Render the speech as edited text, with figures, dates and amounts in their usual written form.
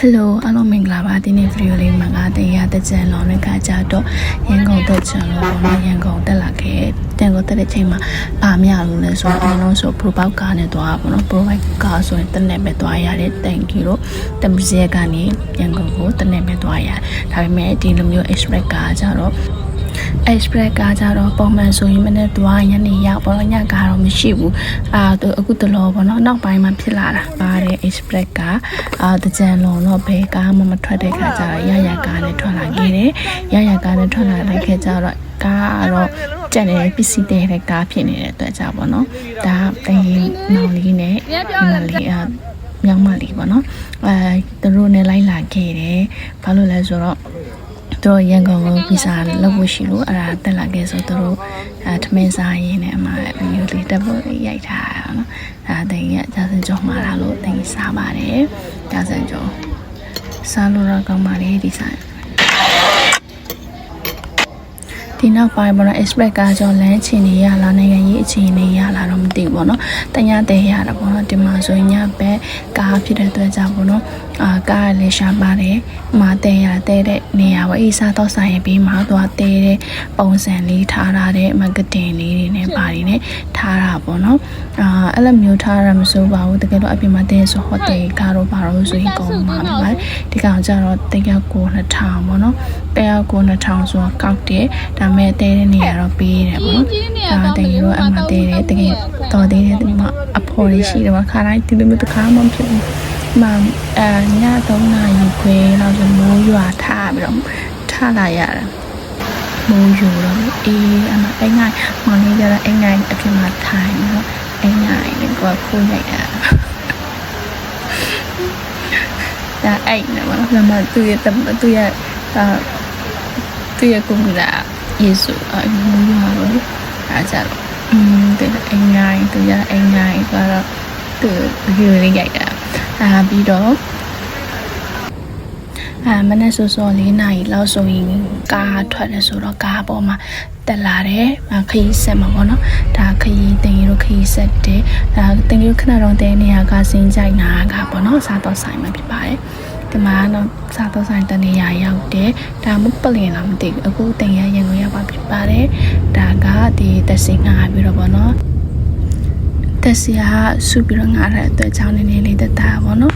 Hello အားလုံးမင်္ဂလာပါဒီနေ့ဗီဒီယိုလေးမှာတရားတက်ကြံလောင်းတဲ့ခါကျတော့ရန်ကုန်တက်ကြံလို့ပေါ့နော်ရန်ကုန်တက်လာခဲ့တန်ကုန်တက်တဲ့ချိန်မှာပါမရလို့လဲဆိုတော့အလုံးဆို Pro Bike ကားနဲ့သွားပါတော့ Pro Bike ကားဆိုရင်တက်နဲ့ပဲသွားရတယ် Thank you လို့တမစီကနေရန်ကုန်ကိုတက်နဲ့ပဲသွားရတယ်ဒါပေမဲ့ဒီလိုမျိုး Express ကားကျတော့Express ကားကြတော့ပုံမှန်ဆိုရင်မနေ့သွားညနေရောက်ပေါ့ညကတော့မရှိဘူးအခုတလောပေါ့နော်နောက်ပိုင်းမှာဖြစ်လာတာပါတယ် Express ကတကြံလုံးတော့ဘယ်ကားမှမထွက်တဲ့ခါကျတော့ရကားနဲ့ထွက်လာခဲ့တယ်ရကားနဲ့ထွက်လာတဲ့ခါကျတော့ကားကတော့ကျန်တဲ့ပစ္စည်းတဲ့ကားဖြစ်နေတဲ့အတွက်ကြောင့်ပေါ့နော်ဒါတင်နောင်လေးနဲ့ဒီမလေးမြောက်မလေးပေါ့နော်သူတို့နဲ့လိုက်လာခဲ့တယ်ဘာလို့လဲဆိုတော့တို့ရန်ကုန်ကိုဗီဇာလုပ်ဖို့ရှိလို့အဲ့ဒါတက်လာခဲ့ဆိုတို့ထမင်းစားရင်းနဲ့အမမျိုးလေးတက်ဖို့ရိုက်ထားတာနော်ဒါတင်ရကြာစံကြောမှာလာလို့တင်စားပါတယ်ကြာစံကြောစားလို့တော့ကောင်းပါလေဒီဆိုင်ဒီနောက်ပိုင်းပေါ့နော် Express ကားကြောလမ်းချင်နေရလားနိုင်ငံရေးအခြေအနေရလားတော့မသိဘူးပေါ့နော်တညတဲ့ရတာပေါ့နော်ဒီမှာဆိုရင်ညဘက်ကားဖြစ်တဲ့အတွက်ကြောင့်ပေါ့နော်ကားလည်းရှာပါတယ်မှာတဲ့ရတဲ့နေရာပေါ့အေးစားတော့ဆိုင်ပြီးမှသွားတဲ့ပုံစံလေးထားထားတဲ့ marketing လေးတွေနဲ့ပါတယ်နဲ့ထားတာပေါ့နော်အဲ့လိုမျိုးထားရမစိုးပါဘူးတကယ်တော့အပြင်မှာတဲ့ဆိုဟိုတယ်ကားတော့ပါတော့ဆိုရင်ကောင်းမှာပါဒီကောင်ကျတော့တကယ်ကို2000ပေါ့နော်တကယ်ကို2000ဆိုတော့ကောက်တယ်ဒါမဲ့တဲတဲ့နေရာတော့ပေးရတယ်ပေါ့နော်ဒါတကယ်တော့အမှတဲတယ်တကယ်တော်သေးတယ်ဒီမှာအဖော်လေးရှိတယ်မှာခါတိုင်းဒီလိုမျိုးတခါမှမဖြစ်ဘူးမှည3နာရီခွဲလောက်ဆိုမိုးရွာထားပြီးတော့ထားလာရတာမိုးရွာတော့အေးအမအိမ်ငိုင်းမောင်လေးကျတော့အိမ်ငိုင်းအပြင်မှာထိုင်တော့အိမ်ငိုင်းကိုခိုးရိုက်တာဒါအိမ်နော်ဘာမှသူ့ရဲ့ကွန်ပျူတာယေစုမိုးရွာတော့အားကြတော့တဲ့အိမ်ငိုင်းသူရအိမ်ငိုင်းကတော့သူဗီဒီယိုလေးရိုက်တာပြီးတော့မနေ့စောစော4နာရီလောက်ဆိုရင်ကားထွက်တယ်ဆိုတော့ကားပေါ်မှာတက်လာတယ်ခရီးဆက်မှာပေါ့နော်ဒါခရီးတင်ရိုးခရီးဆက်တယ်ဒါတင်ရိုးခဏတော့တဲ့နေရာကစင်းကြိုက်နာကပေါ့နော်စားတော့ဆိုင်မှာဖြစ်ပါတယ်ဒီမှာတော့စားတော့ဆိုင်တနေရာရောက်တယ်ဒါမှပလင်လားမသိဘူးအခုတင်ရရင်ကိုရောက်ပါဖြစ်ပါတယ်ဒါကဒီတက်စီငါပြီးတော့ပေါ့နော်တက်စီကစုပြီးတော့ငါတဲ့အတွက်ကြောင့်နည်းနည်းလေးတက်တာပေါ့နော်